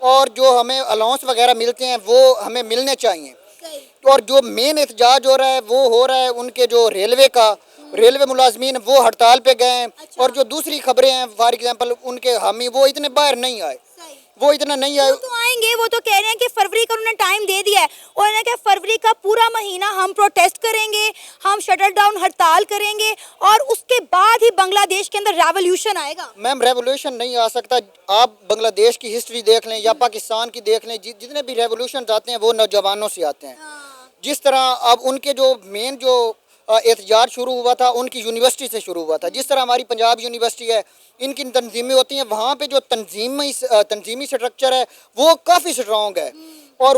اور جو ہمیں الاؤنس وغیرہ ملتے ہیں وہ ہمیں ملنے چاہیے. اور جو مین احتجاج ہو رہا ہے وہ ہو رہا ہے ان کے جو ریلوے ملازمین وہ ہڑتال پہ گئے ہیں. اور جو دوسری خبریں ہیں فار ایگزامپل ان کے حامی وہ اتنے باہر نہیں آئے. وہ اتنا نہیں آئے. وہ تو آئیں گے. وہ تو کہہ رہے ہیں کہ فروری کا انہوں نے ٹائم دے دیا ہے. اور انہوں نے کہا فروری کا پورا مہینہ ہم پروٹیسٹ کریں گے, ہم شٹل ڈاؤن ہڑتال کریں گے, اور اس کے بعد ہی بنگلہ دیش کے اندر ریولیوشن آئے گا. میم ریولیوشن نہیں آ سکتا. آپ بنگلہ دیش کی ہسٹری دیکھ لیں یا پاکستان کی دیکھ لیں, جتنے بھی ریولیوشن آتے ہیں وہ نوجوانوں سے آتے ہیں. جس طرح اب ان کے جو مین جو احتجاج شروع ہوا تھا ان کی یونیورسٹی سے شروع ہوا تھا. جس طرح ہماری پنجاب یونیورسٹی ہے, ان کی تنظیمیں ہوتی ہیں, وہاں پہ جو تنظیمی سٹرکچر ہے وہ کافی سٹرونگ ہے. اور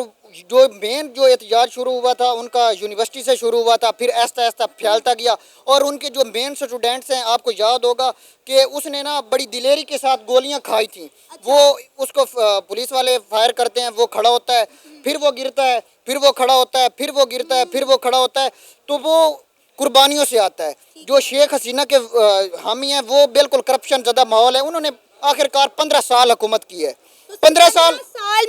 جو مین جو احتجاج شروع ہوا تھا ان کا یونیورسٹی سے شروع ہوا تھا, پھر آہستہ آہستہ پھیلتا گیا. اور ان کے جو مین اسٹوڈنٹس ہیں, آپ کو یاد ہوگا کہ اس نے نا بڑی دلیری کے ساتھ گولیاں کھائی تھیں. وہ اس کو پولیس والے فائر کرتے ہیں, وہ کھڑا ہوتا ہے, پھر وہ گرتا ہے, پھر وہ کھڑا ہوتا ہے, پھر وہ گرتا ہے, پھر وہ کھڑا ہوتا ہے. تو وہ قربانیوں سے آتا ہے. جو شیخ حسینہ کے حامی ہیں وہ بالکل کرپشن زدہ ماحول ہے. انہوں نے آخرکار 15 سال حکومت کی ہے. 15 سال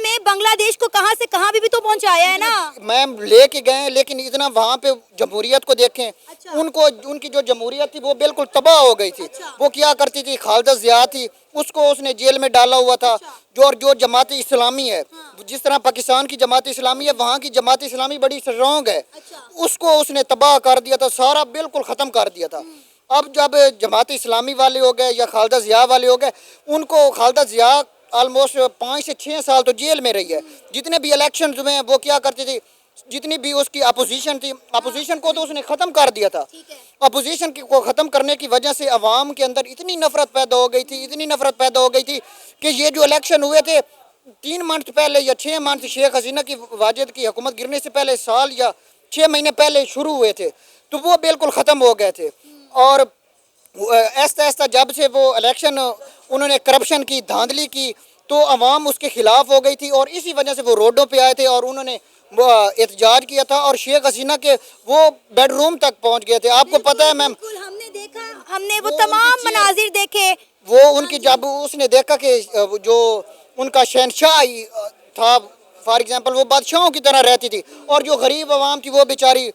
میں بنگلہ دیش کو کہاں سے کہاں بھی تو پہنچایا ہے نا. میم لے کے گئے ہیں, لیکن اتنا وہاں پہ جمہوریت کو دیکھیں. ان کی جو جمہوریت تھی وہ بالکل تباہ ہو گئی تھی. وہ کیا کرتی تھی, خالدہ ضیاء تھی, اس کو اس نے جیل میں ڈالا ہوا تھا. جو جماعت اسلامی ہے, جس طرح پاکستان کی جماعت اسلامی ہے, وہاں کی جماعت اسلامی بڑی اسٹرانگ ہے. اس کو اس نے تباہ کر دیا تھا, سارا بالکل ختم کر دیا تھا. اب جب جماعت اسلامی والے ہو گئے یا خالدہ ضیاء والے ہو گئے, ان کو خالدہ ضیاء آلموسٹ 5 سے 6 سال تو جیل میں رہی ہے. جتنے بھی الیکشنز ہوئے ہیں وہ کیا کرتی تھی, جتنی بھی اس کی اپوزیشن تھی, اپوزیشن کو تو اس نے ختم کر دیا تھا. اپوزیشن کو ختم کرنے کی وجہ سے عوام کے اندر اتنی نفرت پیدا ہو گئی تھی کہ یہ جو الیکشن ہوئے تھے 3 منتھ پہلے یا 6 منتھ شیخ حسینہ کی واجد کی حکومت گرنے سے پہلے, سال یا 6 مہینے پہلے شروع ہوئے تھے, تو وہ بالکل ختم ہو گئے تھے. اور آہستہ آہستہ جب سے وہ الیکشن انہوں نے کرپشن کی, دھاندلی کی, تو عوام اس کے خلاف ہو گئی تھی. اور اسی وجہ سے وہ روڈوں پہ آئے تھے اور انہوں نے احتجاج کیا تھا. اور شیخ حسینہ کے وہ بیڈ روم تک پہنچ گئے تھے. آپ کو پتہ ہے میم, ہم نے دیکھا, ہم نے وہ تمام مناظر دیکھے. وہ ان کی جب اس نے دیکھا کہ جو ان کا شہنشاہ تھا فار ایگزامپل, وہ بادشاہوں کی طرح رہتی تھی, اور جو غریب عوام تھی وہ بیچاری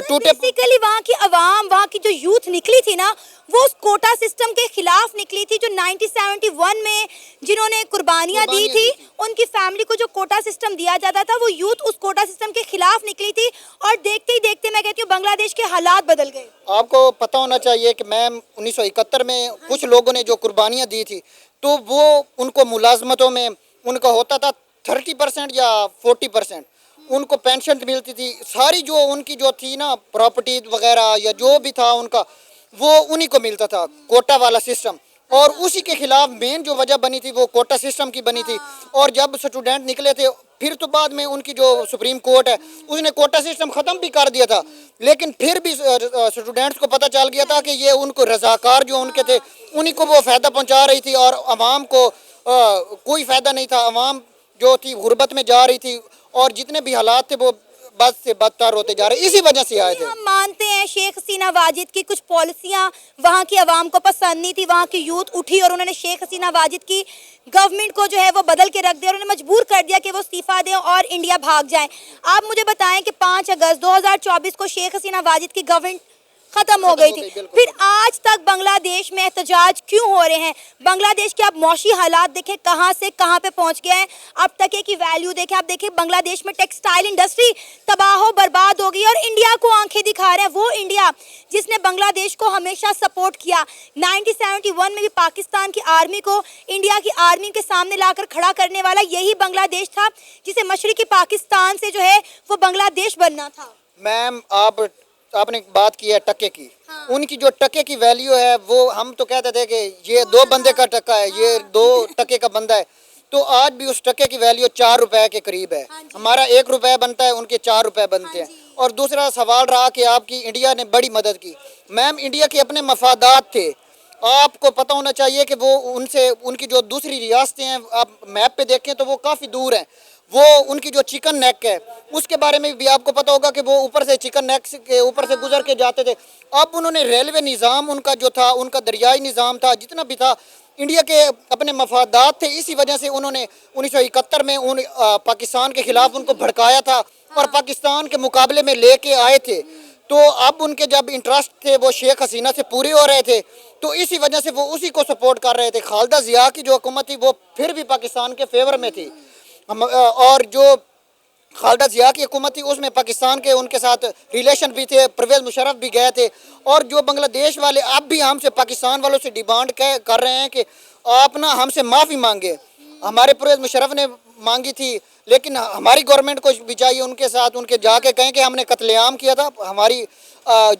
ٹوٹے. بیسیکلی وہاں کی عوام, وہاں کی جو یوتھ نکلی تھی نا, وہ اس کوٹا سسٹم کے خلاف نکلی تھی. جو 1971 میں جنہوں نے قربانیاں دی تھی, ان کی فیملی کو جو کوٹا سسٹم دیا جاتا تھا, وہ یوتھ اس کوٹا سسٹم کے خلاف نکلی تھی. اور دیکھتے ہی دیکھتے میں کہتی ہوں بنگلہ دیش کے حالات بدل گئے. آپ کو پتہ ہونا چاہیے کہ میم 1971 میں کچھ لوگوں نے جو قربانیاں دی تھی, تو وہ ان کو ملازمتوں میں ان کا ہوتا تھا 30% یا 40%. ان کو پینشن ملتی تھی. ساری جو ان کی جو تھی نا پراپرٹی وغیرہ یا جو بھی تھا ان کا, وہ انہی کو ملتا تھا, کوٹا والا سسٹم. اور اسی کے خلاف مین جو وجہ بنی تھی وہ کوٹا سسٹم کی بنی تھی. اور جب اسٹوڈنٹ نکلے تھے, پھر تو بعد میں ان کی جو سپریم کورٹ ہے اس نے کوٹا سسٹم ختم بھی کر دیا تھا, لیکن پھر بھی اسٹوڈنٹس کو پتہ چل گیا تھا کہ یہ ان کو رضاکار جو ان کے تھے انہی کو وہ فائدہ پہنچا رہی تھی, اور عوام کو کوئی فائدہ نہیں تھا. عوام جو تھی غربت میں جا رہی تھی, اور جتنے بھی حالات تھے وہ بد سے بدتر ہوتے جا رہے. اسی وجہ سے آئے تھے. ہم مانتے ہیں شیخ حسینہ واجد کی کچھ پالیسیاں وہاں کی عوام کو پسند نہیں تھی. وہاں کی یوتھ اٹھی اور انہوں نے شیخ حسینہ واجد کی گورنمنٹ کو جو ہے وہ بدل کے رکھ دیا, اور انہیں مجبور کر دیا کہ وہ استعفیٰ دیں اور انڈیا بھاگ جائیں. آپ مجھے بتائیں کہ 5 اگست 2024 کو شیخ حسینہ واجد کی گورنمنٹ ختم ہو گئی تھی, پھر آج تک بنگلہ دیش میں احتجاج کیوں ہو رہے ہیں؟ بنگلہ دیش کے آپ معاشی حالات دیکھیں کہاں سے کہاں پہ پہنچ گئے ہیں. اب تک کی ویلیو دیکھیں, آپ دیکھیں بنگلہ دیش میں ٹیکسٹائل انڈسٹری تباہ و برباد ہو گئی, اور انڈیا کو آنکھیں دکھا رہے ہیں وہ انڈیا جس نے بنگلہ دیش کو ہمیشہ سپورٹ کیا. 1971 میں بھی پاکستان کی آرمی کو انڈیا کی آرمی کے سامنے لا کر کھڑا کرنے والا یہی بنگلہ دیش تھا, جسے مشرقی پاکستان سے جو ہے وہ بنگلہ دیش بننا تھا. میم آپ نے بات کی ہے ٹکے کی. ان کی جو ٹکے کی ویلیو ہے وہ ہم تو کہتے تھے کہ یہ 2 بندے کا ٹکا ہے, یہ 2 ٹکے کا بندہ ہے, تو آج بھی اس ٹکے کی ویلیو 4 روپے کے قریب ہے. ہمارا 1 روپے بنتا ہے, ان کے 4 روپے بنتے ہیں. اور دوسرا سوال رہا کہ آپ کی انڈیا نے بڑی مدد کی. میم انڈیا کے اپنے مفادات تھے. آپ کو پتہ ہونا چاہیے کہ وہ ان کی جو دوسری ریاستیں ہیں, آپ میپ پہ دیکھیں تو وہ کافی دور ہیں. وہ ان کی جو چکن نیک ہے اس کے بارے میں بھی آپ کو پتہ ہوگا کہ وہ اوپر سے چکن نیک کے اوپر سے گزر کے جاتے تھے. اب انہوں نے ریلوے نظام ان کا جو تھا, ان کا دریائی نظام تھا, جتنا بھی تھا, انڈیا کے اپنے مفادات تھے. اسی وجہ سے انہوں نے 1971 میں پاکستان کے خلاف ان کو بھڑکایا تھا اور پاکستان کے مقابلے میں لے کے آئے تھے. تو اب ان کے جب انٹرسٹ تھے وہ شیخ حسینہ سے پورے ہو رہے تھے, تو اسی وجہ سے وہ اسی کو سپورٹ کر رہے تھے. خالدہ ضیاء کی جو حکومت تھی وہ پھر بھی پاکستان کے فیور میں تھی, اور جو خالدہ ضیاء کی حکومت تھی اس میں پاکستان کے ان کے ساتھ ریلیشن بھی تھے, پرویز مشرف بھی گئے تھے. اور جو بنگلہ دیش والے اب بھی ہم سے پاکستان والوں سے ڈیمانڈ کر رہے ہیں کہ آپ نا ہم سے معافی مانگے. ہمارے پرویز مشرف نے مانگی تھی, لیکن ہماری گورنمنٹ کو بھی چاہیے ان کے ساتھ ان کے جا کے کہیں کہ ہم نے قتل عام کیا تھا. ہماری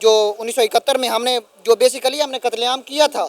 جو 1971 میں ہم نے جو بیسیکلی ہم نے قتل عام کیا تھا,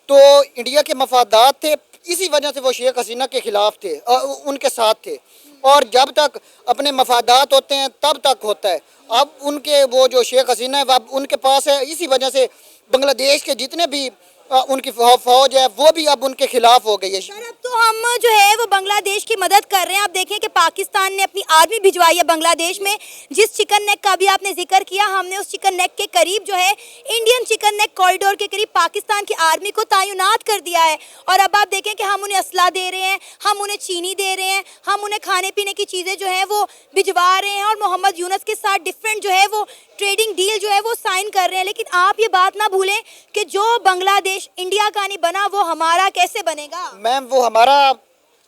تو انڈیا کے مفادات تھے, اسی وجہ سے وہ شیخ حسینہ کے خلاف تھے, ان کے ساتھ تھے. اور جب تک اپنے مفادات ہوتے ہیں تب تک ہوتا ہے. اب ان کے وہ جو شیخ حسینہ ہے اب ان کے پاس ہے, اسی وجہ سے بنگلہ دیش کے جتنے بھی ان کی فوج ہے وہ بھی اب ان کے خلاف ہو گئی ہے. سر اب تو ہم جو ہے وہ بنگلہ دیش کی مدد کر رہے ہیں. آپ دیکھیں کہ پاکستان نے اپنی آرمی بھجوائی ہے بنگلہ دیش میں. جس چکن نیک کا بھی آپ نے ذکر کیا, ہم نے اس چکن نیک کے قریب جو ہے انڈین چکن نیک کوریڈور کے قریب پاکستان کی آرمی کو تعینات کر دیا ہے. اور اب آپ دیکھیں کہ ہم انہیں اسلحہ دے رہے ہیں, ہم انہیں چینی دے رہے ہیں, ہم انہیں کھانے پینے کی چیزیں جو ہیں وہ بھجوا رہے ہیں, اور محمد یونس کے ساتھ ڈفرینٹ جو ہے وہ ٹریڈنگ ڈیل جو ہے وہ سائن کر رہے ہیں. لیکن آپ یہ بات نہ بھولیں کہ جو بنگلہ دیش انڈیا کا نہیں بنا وہ ہمارا کیسے بنے گا؟ میم وہ ہمارا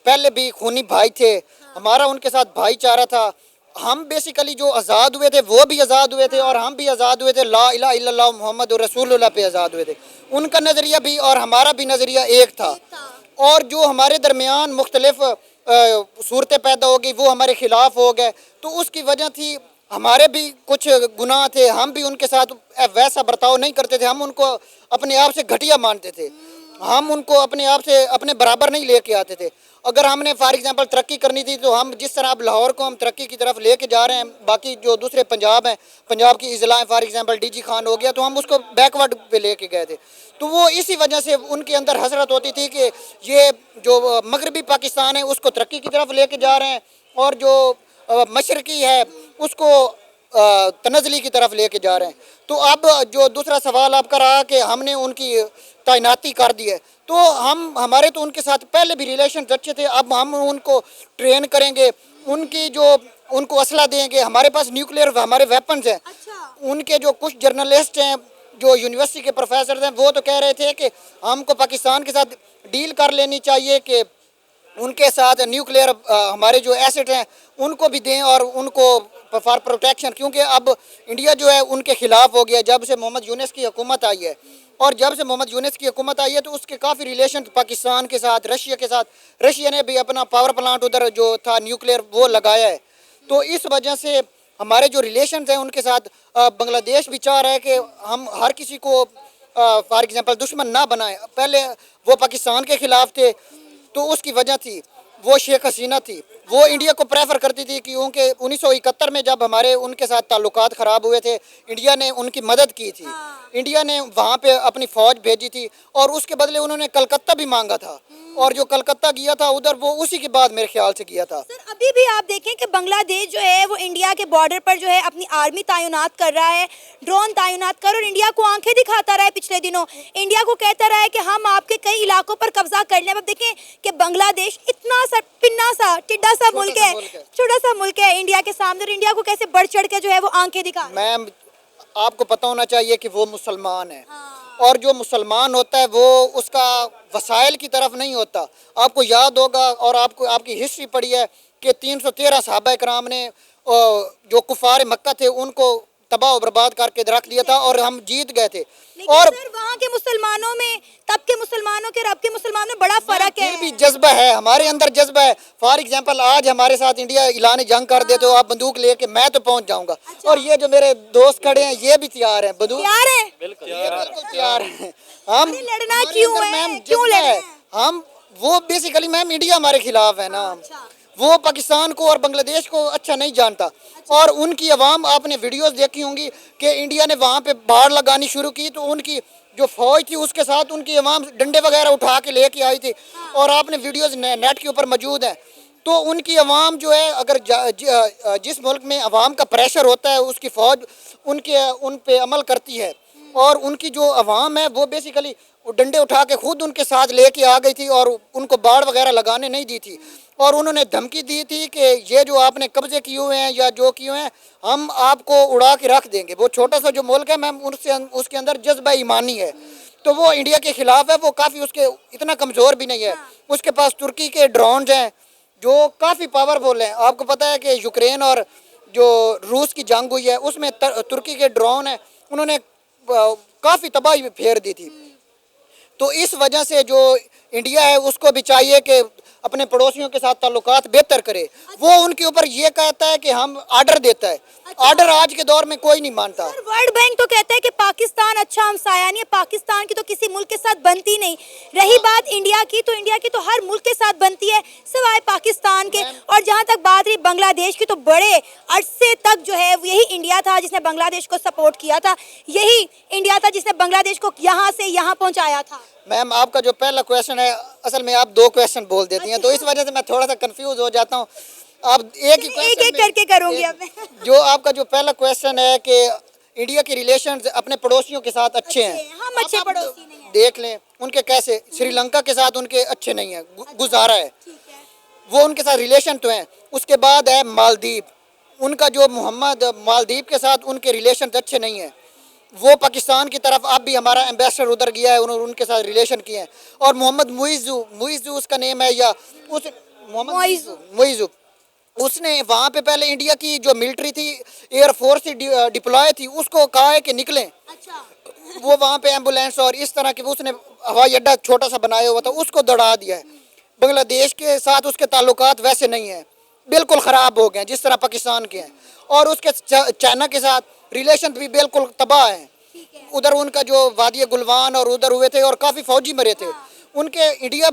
پہلے بھی خونی بھائی تھے, ہمارا ان کے ساتھ بھائی چارہ تھا. ہم بیسیکلی جو آزاد ہوئے تھے وہ بھی آزاد ہوئے تھے, اور ہم بھی آزاد ہوئے تھے لا الہ الا اللہ محمد رسول اللہ پہ آزاد ہوئے تھے. ان کا نظریہ بھی اور ہمارا بھی نظریہ ایک تھا. اور جو ہمارے درمیان مختلف صورتیں پیدا ہو گئی وہ ہمارے خلاف ہو گئے, تو اس کی وجہ تھی ہمارے بھی کچھ گناہ تھے. ہم بھی ان کے ساتھ ویسا برتاؤ نہیں کرتے تھے, ہم ان کو اپنے آپ سے گھٹیا مانتے تھے, ہم ان کو اپنے آپ سے اپنے برابر نہیں لے کے آتے تھے. اگر ہم نے فار ایگزامپل ترقی کرنی تھی تو ہم جس طرح اب لاہور کو ہم ترقی کی طرف لے کے جا رہے ہیں, باقی جو دوسرے پنجاب ہیں, پنجاب کی اضلاع for example D G Khan ہو گیا, تو ہم اس کو بیکورڈ پہ لے کے گئے تھے. تو وہ اسی وجہ سے ان کے اندر حسرت ہوتی تھی کہ یہ جو مغربی پاکستان ہے اس کو ترقی کی طرف لے کے جا رہے ہیں, اور جو مشرقی ہے اس کو تنزلی کی طرف لے کے جا رہے ہیں. تو اب جو دوسرا سوال آپ کا رہا کہ ہم نے ان کی تعیناتی کر دی ہے, تو ہمارے تو ان کے ساتھ پہلے بھی ریلیشنز اچھے تھے. اب ہم ان کو ٹرین کریں گے, ان کو اسلحہ دیں گے. ہمارے پاس نیوکلیئر ہمارے ویپنز ہیں. ان کے جو کچھ جرنلسٹ ہیں, جو یونیورسٹی کے پروفیسرز ہیں, وہ تو کہہ رہے تھے کہ ہم کو پاکستان کے ساتھ ڈیل کر لینی چاہیے کہ ان کے ساتھ نیوکلیئر ہمارے جو ایسٹ ہیں ان کو بھی دیں, اور ان کو فار پروٹیکشن, کیونکہ اب انڈیا جو ہے ان کے خلاف ہو گیا جب سے محمد یونس کی حکومت آئی ہے. اور جب سے محمد یونس کی حکومت آئی ہے تو اس کے کافی ریلیشن پاکستان کے ساتھ, رشیا کے ساتھ, رشیا نے بھی اپنا پاور پلانٹ ادھر جو تھا نیوکلیئر وہ لگایا ہے. تو اس وجہ سے ہمارے جو ریلیشنز ہیں ان کے ساتھ بنگلہ دیش بھی چاہ رہا ہے کہ ہم ہر کسی کو فار ایگزامپل دشمن نہ بنائیں. پہلے وہ پاکستان کے خلاف تھے, تو اس کی وجہ تھی وہ شیخ حسینہ تھی, وہ انڈیا کو پریفر کرتی تھی, کیونکہ 1971 میں جب ہمارے ان کے ساتھ تعلقات خراب ہوئے تھے انڈیا نے ان کی مدد کی تھی. انڈیا نے وہاں پہ اپنی فوج بھیجی تھی, اور اس کے بدلے انہوں نے کلکتہ بھی مانگا تھا, اور جو کلکتہ گیا تھا ادھر وہ اسی کے بعد میرے خیال سے گیا تھا. سر ابھی بھی آپ دیکھیں کہ بنگلہ دیش جو ہے وہ انڈیا کے بارڈر پر جو ہے اپنی آرمی تعینات کر رہا ہے, ڈرون تعینات کر, اور انڈیا کو آنکھیں دکھاتا رہا ہے. پچھلے دنوں انڈیا کو کہتا رہا ہے کہ ہم آپ کے کئی علاقوں پر قبضہ کر لیں. اب دیکھیں کہ بنگلہ دیش اتنا سا پنا سا ٹڈا سا ملک ہے, چھوٹا سا ملک ہے انڈیا کے سامنے, اور انڈیا کو کیسے بڑھ چڑھ کے جو ہے وہ آنکھیں دکھا. میم آپ کو پتہ ہونا چاہیے کہ وہ مسلمان ہے, اور جو مسلمان ہوتا ہے وہ اس کا وسائل کی طرف نہیں ہوتا. آپ کو یاد ہوگا, اور آپ کی ہسٹری پڑھی ہے کہ 313 صحابہ کرام نے جو کفار مکہ تھے ان کو تباہ و برباد کر کے رکھ دیا تھا, اور ہم جیت گئے تھے. اور وہاں کے مسلمانوں میں, تب کے مسلمانوں کے رب کے مسلمانوں میں بڑا فرق ہے. پھر بھی جذبہ ہے, ہمارے اندر جذبہ ہے. فار ایگزامپل آج ہمارے ساتھ انڈیا اعلان جنگ کر دے تو آپ بندوق لے کے میں تو پہنچ جاؤں گا, اور یہ جو میرے دوست کھڑے ہیں یہ بھی تیار ہیں, بندوق تیار ہیں, بالکل تیار ہیں. ہم لڑنا کیوں ہے, کیوں لڑنا ہے؟ ہم وہ بیسیکلی میم انڈیا ہمارے خلاف ہے نا, وہ پاکستان کو اور بنگلہ دیش کو اچھا نہیں جانتا. اور ان کی عوام, آپ نے ویڈیوز دیکھی ہوں گی کہ انڈیا نے وہاں پہ باڑ لگانی شروع کی, تو ان کی جو فوج تھی اس کے ساتھ ان کی عوام ڈنڈے وغیرہ اٹھا کے لے کے آئی تھی, اور آپ نے ویڈیوز نیٹ کے اوپر موجود ہیں. تو ان کی عوام جو ہے اگر جس ملک میں عوام کا پریشر ہوتا ہے اس کی فوج ان پہ عمل کرتی ہے، اور ان کی جو عوام ہے وہ بیسیکلی ڈنڈے اٹھا کے خود ان کے ساتھ لے کے آ گئی تھی اور ان کو باڑ وغیرہ لگانے نہیں دی تھی، اور انہوں نے دھمکی دی تھی کہ یہ جو آپ نے قبضے کیے ہوئے ہیں یا جو کیے ہوئے ہیں ہم آپ کو اڑا کے رکھ دیں گے۔ وہ چھوٹا سا جو ملک ہے میم اس کے اندر جذبہ ایمانی ہے، تو وہ انڈیا کے خلاف ہے، وہ کافی اس کے اتنا کمزور بھی نہیں ہے۔ اس کے پاس ترکی کے ڈرونز ہیں جو کافی پاورفل ہیں۔ آپ کو پتہ ہے کہ یوکرین اور جو روس کی جنگ ہوئی ہے اس میں ترکی کے ڈرون ہیں، انہوں نے کافی تباہی پھیر دی تھی۔ تو اس وجہ سے جو انڈیا ہے اس کو بھی چاہیے کہ اپنے پڑوسیوں کے ساتھ تعلقات بہتر کرے۔ وہ ان کے اوپر یہ کہتا ہے کہ ہم آرڈر دیتا ہے، آرڈر آج کے دور میں کوئی نہیں مانتا۔ ورلڈ بینک تو کہتا ہے کہ پاکستان اچھا ہمسایہ نہیں ہے، پاکستان کی تو کسی ملک کے ساتھ بنتی نہیں۔ رہی بات انڈیا کی، تو انڈیا کی تو ہر ملک کے ساتھ بنتی ہے سوائے پاکستان کے۔ اور جہاں تک بات رہی بنگلہ دیش کی، تو بڑے عرصے تک جو ہے یہی انڈیا تھا جس نے بنگلہ دیش کو سپورٹ کیا تھا، یہی انڈیا تھا جس نے بنگلہ دیش کو یہاں سے یہاں پہنچایا تھا۔ میم آپ کا جو پہلا کویشچن ہے اصل میں آپ دو کویشچن بول دیتی ہیں، تو اس وجہ سے میں تھوڑا سا کنفیوز ہو جاتا ہوں۔ آپ ایک ہی ایک ایک کر کے کروں گی اب میں۔ جو آپ کا جو پہلا کویشچن ہے کہ انڈیا کے ریلیشنز اپنے پڑوسیوں کے ساتھ اچھے ہیں، ہم اچھے پڑوسی نہیں ہیں۔ دیکھ لیں ان کے کیسے سری لنکا کے ساتھ ان کے اچھے نہیں ہیں، گزارا ہے، وہ ان کے ساتھ ریلیشن تو ہیں۔ اس کے بعد ہے مالدیپ، ان کا جو مالدیپ کے ساتھ ان کے ریلیشن اچھے نہیں ہیں۔ وہ پاکستان کی طرف اب بھی ہمارا ایمبیسڈر ادھر گیا ہے، انہوں نے ان کے ساتھ ریلیشن کیے ہیں۔ اور محمد معیزو اس کا نیم ہے، یا معیزو اس نے وہاں پہ پہلے انڈیا کی جو ملٹری تھی، ایئر فورس ڈپلائے تھی، اس کو کہا ہے کہ نکلیں۔ وہ وہاں پہ ایمبولینس اور اس طرح کے اس نے ہوائی اڈہ چھوٹا سا بنایا ہوا تھا، اس کو دوڑا دیا ہے۔ بنگلہ دیش کے ساتھ اس کے تعلقات ویسے نہیں ہیں، بالکل خراب ہو گئے ہیں جس طرح پاکستان کے ہیں۔ اور اس کے چائنا کے ساتھ ریلیشن بھی بالکل تباہ ہیں۔ ادھر ان کا جو وادی گلوان اور ادھر ہوئے تھے اور کافی فوجی مرے تھے، ان کے انڈیا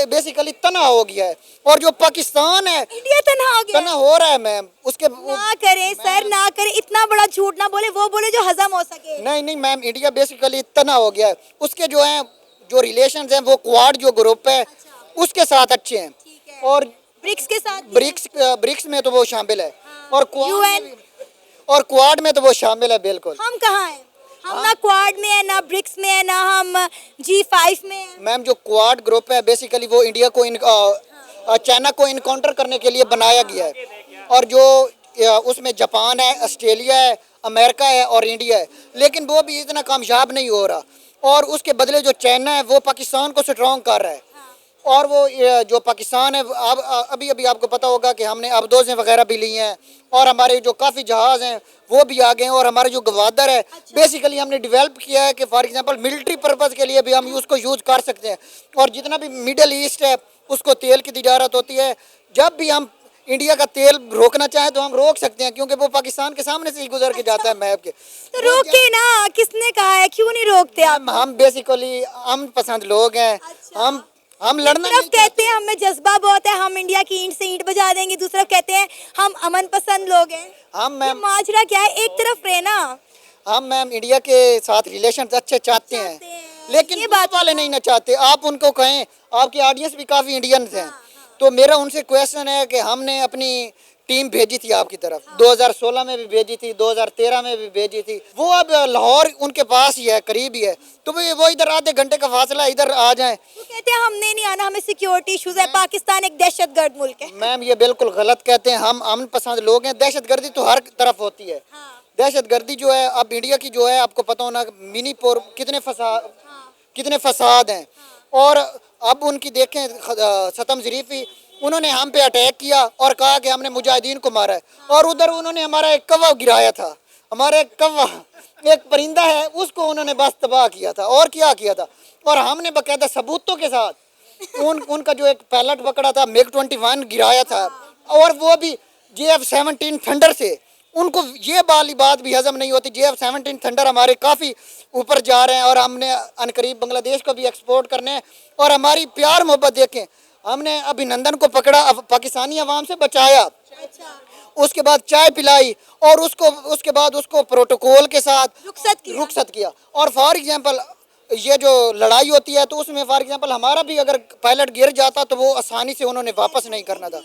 بیسیکلی تنہا ہو گیا ہے۔ اور جو پاکستان ہے انڈیا تنہا ہو رہا ہے میم، اس کے نہ کرے سر، نہ کرے، اتنا بڑا جھوٹ نہ بولے، وہ بولے جو ہضم ہو سکے۔ نہیں میم، انڈیا بیسیکلی تنہا ہو گیا ہے۔ اس کے جو ہیں جو ریلیشنز ہیں وہ کوارڈ جو گروپ ہے اس کے ساتھ اچھے ہیں، اور برکس کے ساتھ برکس میں تو وہ شامل ہے، اور کوارڈ میں تو وہ شامل ہے بالکل۔ ہم کہاں ہیں؟ ہم نہ کوارڈ میں ہیں، نہ برکس میں ہیں، نہ ہم G5 میں ہیں۔ میم جو کوارڈ گروپ ہے بیسیکلی وہ انڈیا کو چائنا کو انکاؤنٹر کرنے کے لیے بنایا گیا ہے، اور جو اس میں جاپان ہے، آسٹریلیا ہے، امریکہ ہے اور انڈیا ہے، لیکن وہ بھی اتنا کامیاب نہیں ہو رہا۔ اور اس کے بدلے جو چائنا ہے وہ پاکستان کو سٹرونگ کر رہا ہے، اور وہ جو پاکستان ہے ابھی آپ کو پتہ ہوگا کہ ہم نے ابدوزیں وغیرہ بھی لی ہیں، اور ہمارے جو کافی جہاز ہیں وہ بھی آ گئے ہیں، اور ہمارے جو گوادر ہے بیسیکلی ہم نے ڈیولپ کیا ہے کہ فار ایگزامپل ملٹری پرپز کے لیے بھی ہم اس کو یوز کر سکتے ہیں۔ اور جتنا بھی مڈل ایسٹ ہے اس کو تیل کی تجارت ہوتی ہے، جب بھی ہم انڈیا کا تیل روکنا چاہیں تو ہم روک سکتے ہیں، کیونکہ وہ پاکستان کے سامنے سے ہی گزر کے جاتا ہے میپ کے۔ تو روکے نا، کس نے کہا ہے؟ کیوں نہیں روکتے آپ؟ ہم بیسیکلی امن پسند لوگ ہیں، ہم لڑنا ایک طرف کہتے ہیں ہمیں جذبہ بہت ہے، ہم انڈیا کی اینٹ سے اینٹ بجا دیں گے، دوسرا کہتے ہیں ہم امن پسند لوگ ہیں۔ یہ معاشرہ کیا ہے؟ ایک طرف رہنا۔ ہم میم انڈیا کے ساتھ ریلیشنز اچھے چاہتے ہیں، لیکن یہ بات والے نہیں نہ چاہتے۔ آپ ان کو کہیں، آپ کی آڈینس بھی کافی انڈینز ہیں، تو میرا ان سے کویشچن ہے کہ ہم نے اپنی ٹیم بھیجی تھی آپ کی طرف، 2016 میں بھی بھیجی تھی، 2013 میں بھی بھیجی تھی، وہ اب لاہور ان کے پاس ہی ہے، قریب ہی ہے، تو وہ ادھر آدھے گھنٹے کا فاصلہ ہے، ادھر آ جائیں۔ وہ کہتے ہیں ہم نے نہیں آنا، ہمیں سیکیورٹی ایشوز ہے، پاکستان ایک دہشت گرد ملک ہے۔ میم یہ بالکل غلط کہتے ہیں، ہم امن پسند لوگ ہیں۔ دہشت گردی تو ہر طرف ہوتی ہے، دہشت گردی جو ہے اب انڈیا کی جو ہے آپ کو پتہ ہونا منی پور کتنے فساد ہیں، اور اب ان کی دیکھیں ستم ظریفی، انہوں نے ہم پہ اٹیک کیا اور کہا کہ ہم نے مجاہدین کو مارا ہے، اور ادھر انہوں نے ہمارا ایک کوا گرایا تھا، ہمارا ایک کوا ایک پرندہ ہے اس کو انہوں نے بس تباہ کیا تھا، اور کیا کیا تھا، اور ہم نے باقاعدہ ثبوتوں کے ساتھ ان کا جو ایک پائلٹ پکڑا تھا، میگ 21 گرایا تھا، اور وہ بھی JF-17 تھنڈر سے۔ ان کو یہ والی بات بھی ہضم نہیں ہوتی، JF-17 تھنڈر ہمارے کافی اوپر جا رہے ہیں، اور ہم نے عنقریب بنگلہ دیش کو بھی ایکسپورٹ کرنے ہیں، اور ہماری پیار محبت دیکھیں، ہم نے ابھینندن کو پکڑا، پاکستانی عوام سے بچایا، اس کے بعد چائے پلائی، اور اس کے بعد اس کو پروٹوکول کے ساتھ رخصت کیا۔ اور فار ایگزامپل یہ جو لڑائی ہوتی ہے تو اس میں فار ایگزامپل ہمارا بھی اگر پائلٹ گر جاتا تو وہ آسانی سے انہوں نے واپس نہیں کرنا تھا۔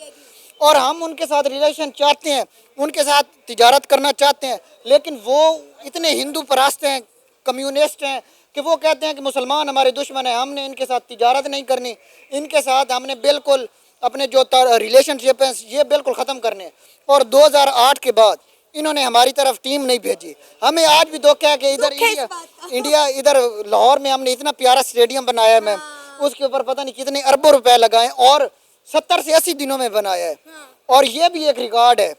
اور ہم ان کے ساتھ ریلیشن چاہتے ہیں, ان کے ساتھ تجارت کرنا چاہتے ہیں, لیکن وہ اتنے ہندو پرست ہیں, کمیونسٹ ہیں کہ وہ کہتے ہیں کہ مسلمان ہمارے دشمن ہیں, ہم نے ان کے ساتھ تجارت نہیں کرنی, ان کے ساتھ ہم نے بالکل اپنے جو ریلیشن شپ ہیں یہ بالکل ختم کرنے. اور 2008 کے بعد انہوں نے ہماری طرف ٹیم نہیں بھیجی. ہمیں آج بھی دکھ ہے کہ ادھر دکھ ہے اس بات کا. انڈیا ادھر لاہور میں ہم نے اتنا پیارا اسٹیڈیم بنایا ہے میم, اس کے اوپر پتہ نہیں کتنے اربوں روپے لگائے اور 70 سے 80 دنوں میں بنایا ہے. اور یہ بھی ایک ریکارڈ ہے.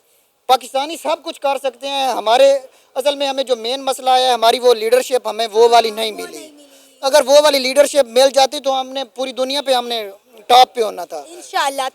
پاکستانی سب کچھ کر سکتے ہیں, ہمارے اصل میں ہمیں جو مین مسئلہ ہے ہماری وہ لیڈرشپ ہمیں وہ والی نہیں ملی. اگر وہ والی لیڈرشپ مل جاتی تو ہم نے پوری دنیا پہ ہم نے ٹاپ پہ ہونا تھا. انشاءاللہ.